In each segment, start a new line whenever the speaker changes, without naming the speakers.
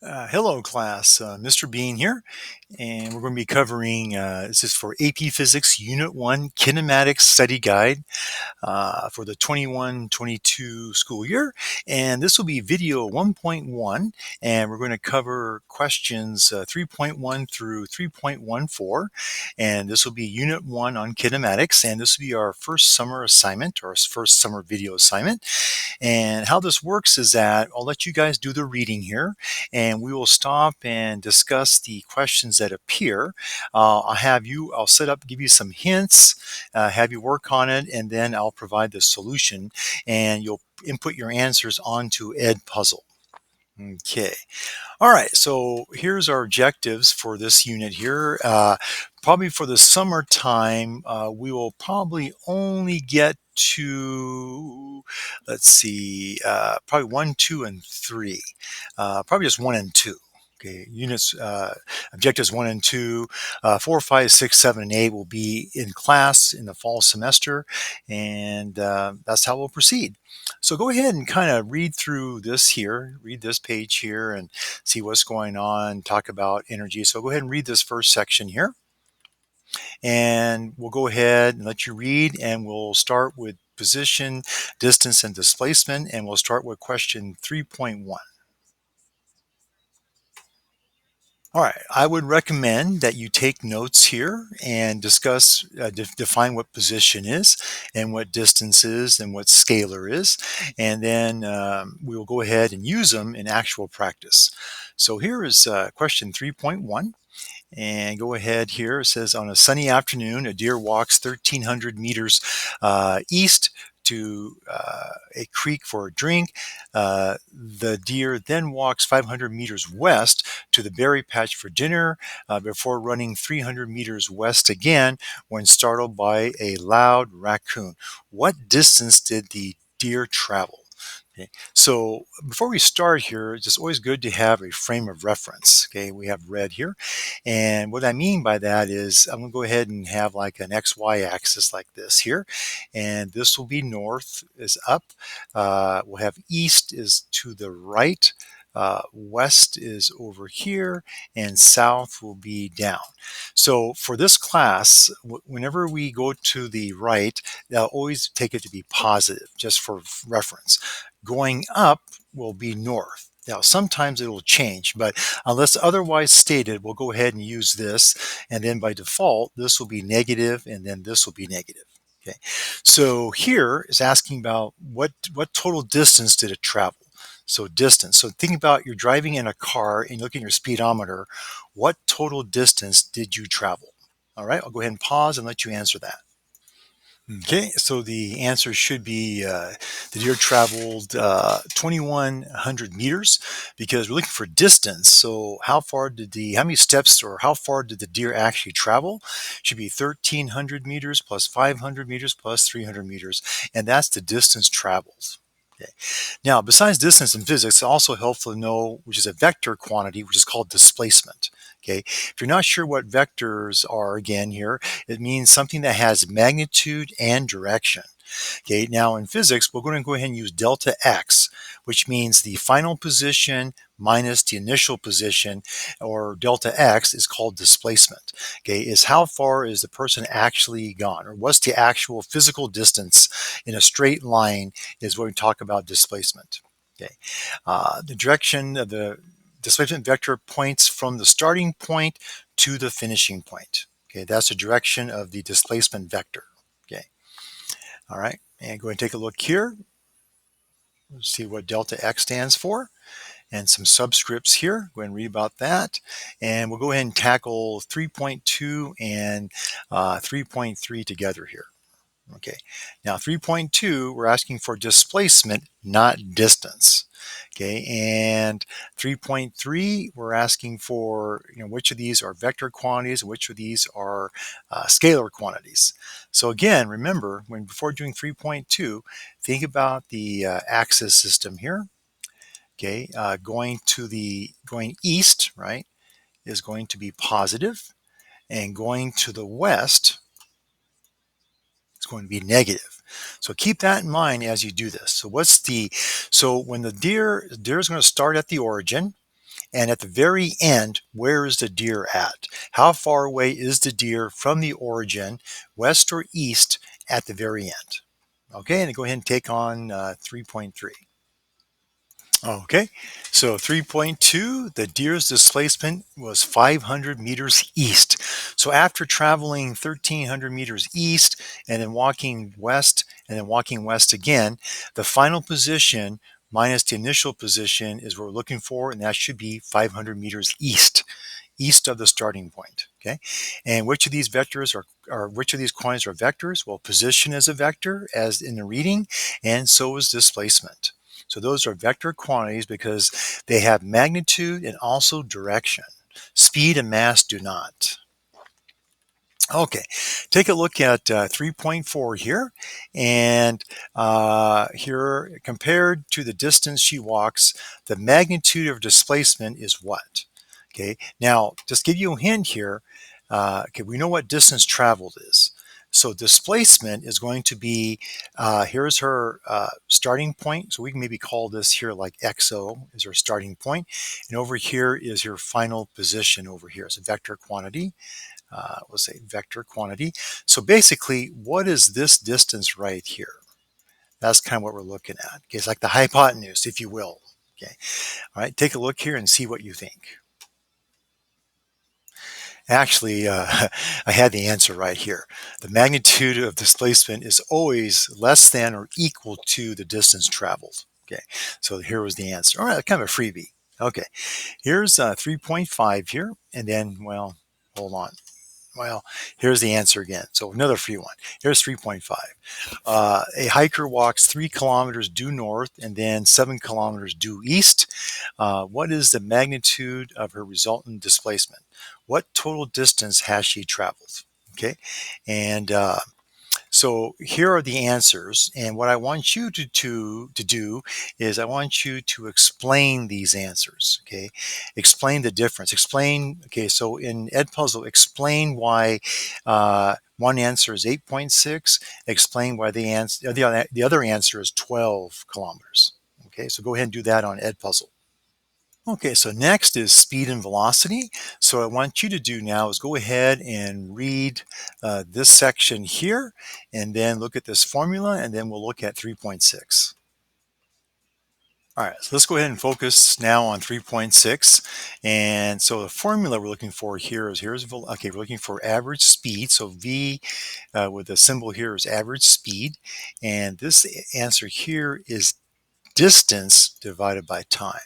Hello, class. Mr. Bean here, and we're going to be covering this is for AP Physics Unit 1 Kinematics Study Guide for the 21-22 school year. And this will be video 1.1, and we're going to cover questions 3.1 through 3.14. And this will be Unit 1 on kinematics, and this will be our first summer assignment or our first summer video assignment. And how this works is that I'll let you guys do the reading here, and we will stop and discuss the questions that appear. I'll set up, give you some hints, have you work on it, and then I'll provide the solution, and you'll input your answers onto Edpuzzle. Okay. All right. So here's our objectives for this unit here. Probably for the summertime, we will probably only get to, let's see, probably 1, 2, and 3. Probably just 1 and 2. Okay, units, objectives 1 and 2, 4, 5, 6, 7, and 8 will be in class in the fall semester, and that's how we'll proceed. So go ahead and kind of read through this here, read this page here, and see what's going on, talk about energy. So go ahead and read this first section here, and we'll go ahead and let you read, and we'll start with position, distance, and displacement, and we'll start with question 3.1. All right, I would recommend that you take notes here and discuss, define what position is and what distance is and what scalar is, and then we will go ahead and use them in actual practice. So here is question 3.1. And go ahead here. It says, on a sunny afternoon, a deer walks 1,300 meters east to a creek for a drink. The deer then walks 500 meters west to the berry patch for dinner before running 300 meters west again when startled by a loud raccoon. What distance did the deer travel? Okay. So before we start here, it's just always good to have a frame of reference. Okay, we have red here. And what I mean by that is I'm going to go ahead and have like an XY axis like this here. And this will be north is up. We'll have east is to the right. West is over here, and south will be down. So for this class, whenever we go to the right, they'll always take it to be positive, just for reference. Going up will be north. Now, sometimes it will change, but unless otherwise stated, we'll go ahead and use this. And then by default, this will be negative, and then this will be negative. Okay. So here is asking about what total distance did it travel? So distance. So think about you're driving in a car and look at your speedometer. What total distance did you travel? All right, I'll go ahead and pause and let you answer that. Okay, so the answer should be the deer traveled 2,100 meters because we're looking for distance. So how many steps or how far did the deer actually travel? Should be 1,300 meters plus 500 meters plus 300 meters, and that's the distance traveled. Okay. Now, besides distance in physics, it's also helpful to know which is a vector quantity, which is called displacement. Okay. If you're not sure what vectors are again here, it means something that has magnitude and direction. Okay, now in physics, we're going to go ahead and use delta x, which means the final position minus the initial position, or delta x is called displacement. Okay, is how far is the person actually gone, or what's the actual physical distance in a straight line is what we talk about displacement. Okay, the direction of the displacement vector points from the starting point to the finishing point. Okay, that's the direction of the displacement vector. Okay, all right, and go ahead and take a look here. Let's see what delta x stands for, and some subscripts here. Go ahead and read about that, and we'll go ahead and tackle 3.2 and 3.3 together here. Okay, now 3.2, we're asking for displacement, not distance. Okay, and 3.3, we're asking for which of these are vector quantities, and which of these are scalar quantities. So again, remember before doing 3.2, think about the axis system here. Okay, going east, right, is going to be positive, and going to the west is going to be negative. So keep that in mind as you do this. So when the deer is going to start at the origin, And at the very end, where is the deer at? How far away is the deer from the origin, west or east, at the very end? Okay, and go ahead and take on 3.3. Okay, so 3.2, the deer's displacement was 500 meters east. So after traveling 1,300 meters east and then walking west and then walking west again, the final position minus the initial position is what we're looking for, and that should be 500 meters east of the starting point. Okay, and which of these vectors are which of these quantities are vectors? Well, position is a vector, as in the reading, and so is displacement. So those are vector quantities because they have magnitude and also direction. Speed and mass do not. Okay, take a look at 3.4 here, and here compared to the distance she walks, the magnitude of displacement is what? Okay, now just give you a hint here. Okay, we know what distance traveled is. So displacement is going to be, here's her starting point. So we can maybe call this here like XO is her starting point. And over here is your final position over here. It's a vector quantity. We'll say vector quantity. So basically, what is this distance right here? That's kind of what we're looking at. Okay, it's like the hypotenuse, if you will. Okay, all right, take a look here and see what you think. Actually, I had the answer right here. The magnitude of displacement is always less than or equal to the distance traveled. Okay, so here was the answer. All right, kind of a freebie. Okay, here's 3.5 here, and then, well, hold on. Well, here's the answer again. So another free one. Here's 3.5. A hiker walks 3 kilometers due north and then 7 kilometers due east. What is the magnitude of her resultant displacement? What total distance has she traveled? Okay, and so here are the answers, and what I want you to do is I want you to explain these answers. Okay, explain the difference. Explain. Okay, so in Edpuzzle, explain why one answer is 8.6. Explain why the other answer is 12 kilometers. Okay, so go ahead and do that on Edpuzzle. Okay, so next is speed and velocity. So what I want you to do now is go ahead and read this section here, and then look at this formula, and then we'll look at 3.6. All right, so let's go ahead and focus now on 3.6. And so the formula we're looking for here is, okay, we're looking for average speed. So V with the symbol here is average speed. And this answer here is distance divided by time.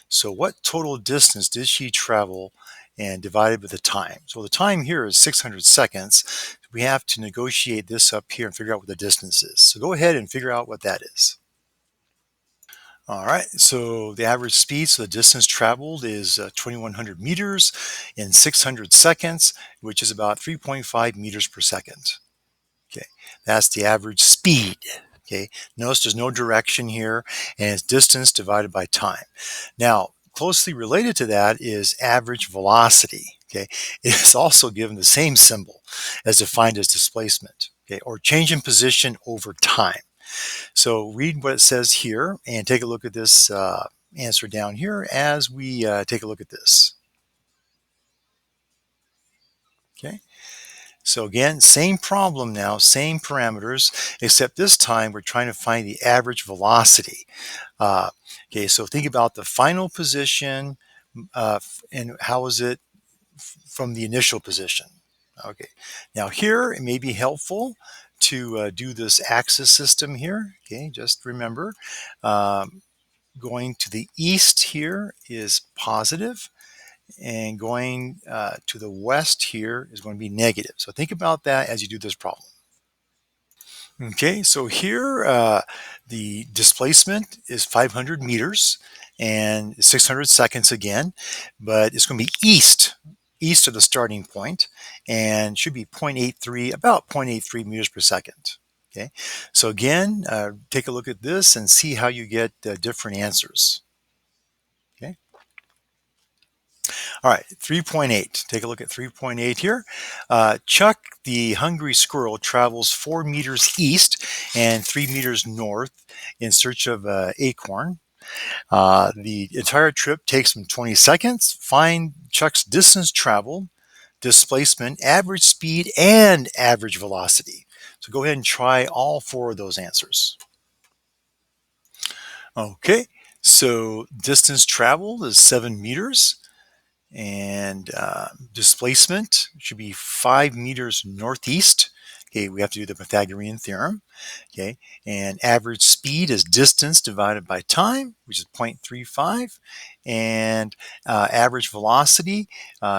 So what total distance did she travel and divided by the time? So the time here is 600 seconds. We have to negotiate this up here and figure out what the distance is. So go ahead and figure out what that is. All right, so the average speed, so the distance traveled is 2,100 meters in 600 seconds, which is about 3.5 meters per second. Okay, that's the average speed. Okay, notice there's no direction here, and it's distance divided by time. Now, closely related to that is average velocity. Okay, it is also given the same symbol as defined as displacement. Okay, or change in position over time. So read what it says here and take a look at this answer down here as we take a look at this. Okay. So again, same problem now, same parameters, except this time we're trying to find the average velocity. Okay, so think about the final position and how is it from the initial position. Okay, now here it may be helpful to do this axis system here. Okay, just remember going to the east here is positive, and going to the west here is going to be negative. So think about that as you do this problem. Okay, so here the displacement is 500 meters and 600 seconds again, but it's going to be east of the starting point, and should be about 0.83 meters per second. Okay, so again, take a look at this and see how you get different answers. Okay. All right, 3.8. Take a look at 3.8 here. Chuck, the hungry squirrel, travels 4 meters east and 3 meters north in search of acorn. The entire trip takes him 20 seconds. Find Chuck's distance traveled, displacement, average speed, and average velocity. So go ahead and try all four of those answers. Okay, so distance traveled is 7 meters, and displacement should be 5 meters northeast. Okay, we have to do the Pythagorean theorem. Okay, and average speed is distance divided by time, which is 0.35, and average velocity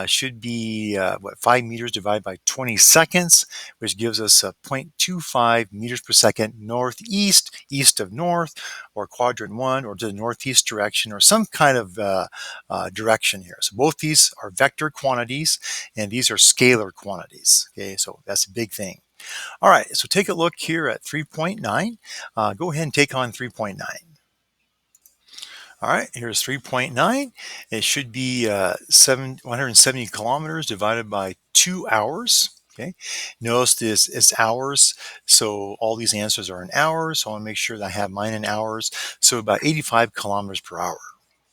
should be 5 meters divided by 20 seconds, which gives us 0.25 meters per second northeast, east of north, or quadrant one, or to the northeast direction, or some kind of direction here. So both these are vector quantities, and these are scalar quantities. Okay, so that's a big thing. All right, so take a look here at 3.9. Go ahead and take on 3.9. All right, here's 3.9. It should be 170 kilometers divided by 2 hours. Okay, notice this it's hours, so all these answers are in hours. So I want to make sure that I have mine in hours. So about 85 kilometers per hour.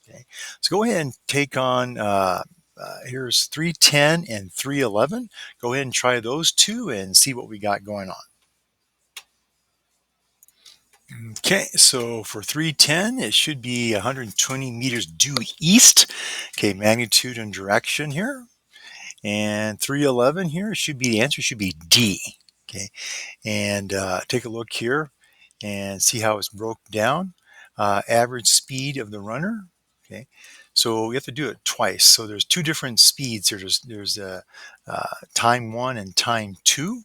Okay, so go ahead and take on. Here's 310 and 311. Go ahead and try those two and see what we got going on. Okay, so for 310, it should be 120 meters due east. Okay, magnitude and direction here. And 311 here should be the answer, should be D. Okay, and take a look here and see how it's broke down. Average speed of the runner. Okay, so we have to do it twice. So there's two different speeds here. There's time one and time two.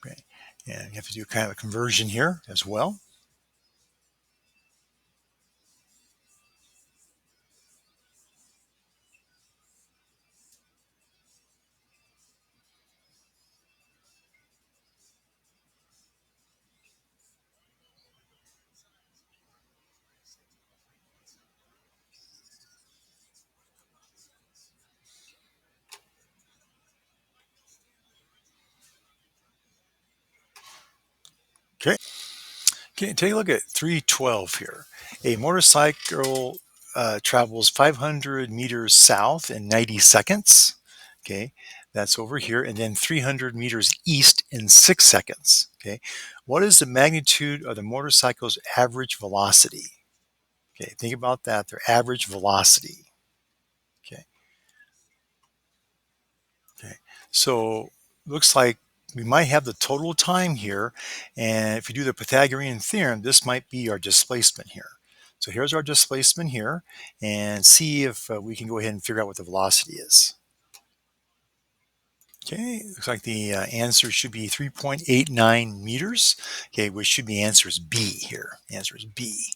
Okay, and you have to do kind of a conversion here as well. Okay. Okay, take a look at 312 here. A motorcycle travels 500 meters south in 90 seconds. Okay, that's over here, and then 300 meters east in 6 seconds. Okay, what is the magnitude of the motorcycle's average velocity? Okay, think about that, their average velocity. Okay, okay, so looks like we might have the total time here, and if you do the Pythagorean theorem, this might be our displacement here. So here's our displacement here, and see if we can go ahead and figure out what the velocity is. Okay, looks like the answer should be 3.89 meters. Okay, which should be answer is B here. The answer is B.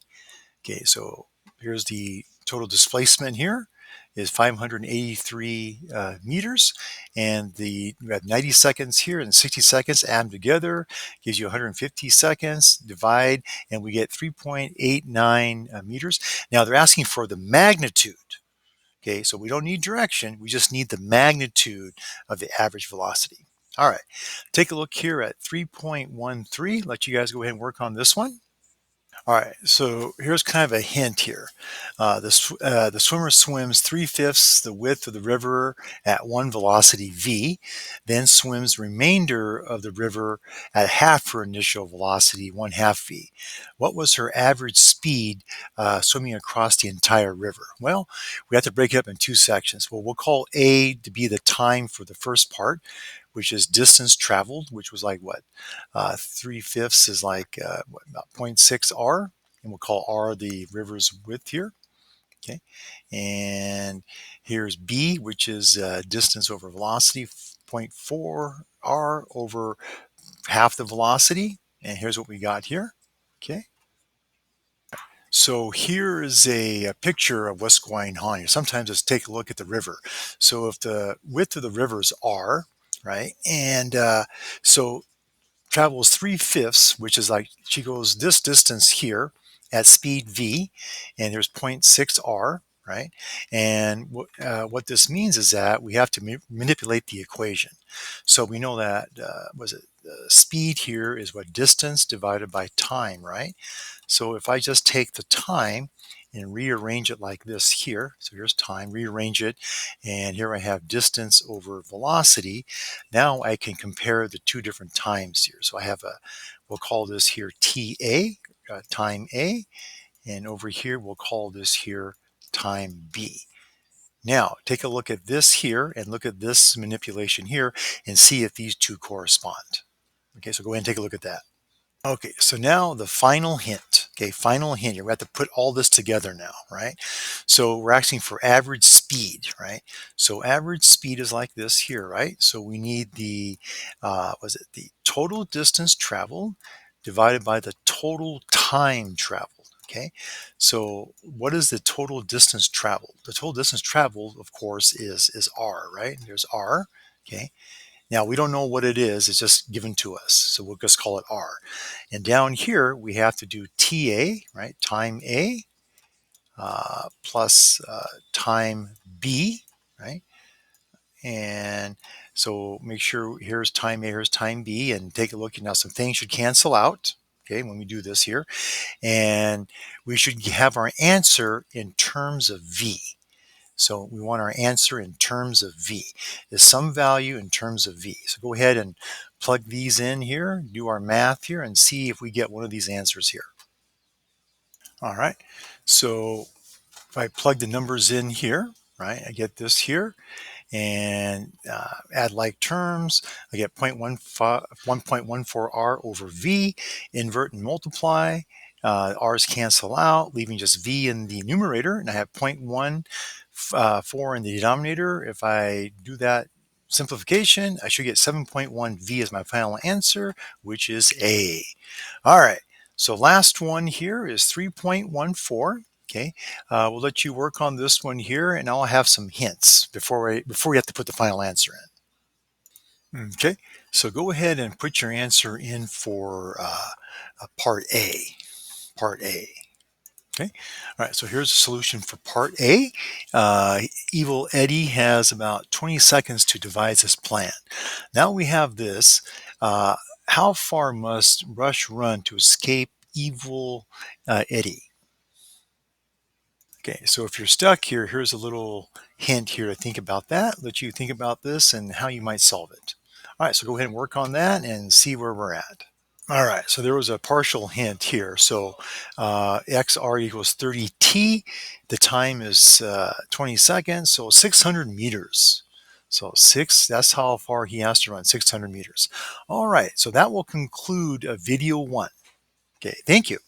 Okay, so here's the total displacement here is 583 meters, and we have 90 seconds here and 60 seconds. Add them together gives you 150 seconds. Divide, and we get 3.89 meters. Now they're asking for the magnitude. Okay, so we don't need direction. We just need the magnitude of the average velocity. All right, take a look here at 3.13. Let you guys go ahead and work on this one. All right, so here's kind of a hint here. The swimmer swims 3/5 the width of the river at one velocity v, then swims remainder of the river at half her initial velocity, 1/2 v. What was her average speed swimming across the entire river? Well, we have to break it up in two sections. Well, we'll call A to be the time for the first part, which is distance traveled, which was like what? 3/5 is like about 0.6 r, and we'll call r the river's width here. Okay, and here's B, which is distance over velocity, 0.4 r over half the velocity, and here's what we got here. Okay, so here is a picture of what's going on here. Sometimes let's take a look at the river. So if the width of the river is r, right, and so travels 3/5, which is like she goes this distance here at speed v, and there's 0.6 r, right? And what this means is that we have to manipulate the equation. So we know that, was it speed here is what distance divided by time, right? So if I just take the time and rearrange it like this here, so here's time, rearrange it, and here I have distance over velocity. Now I can compare the two different times here. So I have we'll call this here TA, time A, and over here we'll call this here time B. Now take a look at this here and look at this manipulation here and see if these two correspond. Okay, so go ahead and take a look at that. Okay, so now the final hint. Okay, final hint here. We have to put all this together now, right? So we're asking for average speed, right? So average speed is like this here, right? So we need the, was it the total distance traveled divided by the total time traveled. Okay, so what is the total distance traveled? The total distance traveled, of course, is r, right? There's r. Okay, now we don't know what it is, it's just given to us. So we'll just call it R. And down here, we have to do TA, right? Time A plus time B, right? And so make sure here's time A, here's time B, and take a look. Now some things should cancel out, okay, when we do this here. And we should have our answer in terms of V. So we want our answer in terms of V, is some value in terms of V. So go ahead and plug these in here, do our math here, and see if we get one of these answers here. All right, so if I plug the numbers in here, right, I get this here, and add like terms, I get 1.14 R over V, invert and multiply. R's cancel out, leaving just V in the numerator, and I have 0.14 in the denominator. If I do that simplification, I should get 7.1 V as my final answer, which is A. All right, so last one here is 3.14. Okay, we'll let you work on this one here, and I'll have some hints before we have to put the final answer in. Okay, so go ahead and put your answer in for part A. Part A. Okay, all right, so here's a solution for part A. Evil Eddie has about 20 seconds to devise his plan. Now we have this. How far must Rush run to escape Evil Eddie? Okay, so if you're stuck here, here's a little hint here to think about that, let you think about this and how you might solve it. All right, so go ahead and work on that and see where we're at. All right, so there was a partial hint here. So XR equals 30t. The time is 20 seconds, so 600 meters. So that's how far he has to run, 600 meters. All right, so that will conclude video 1. Okay, thank you.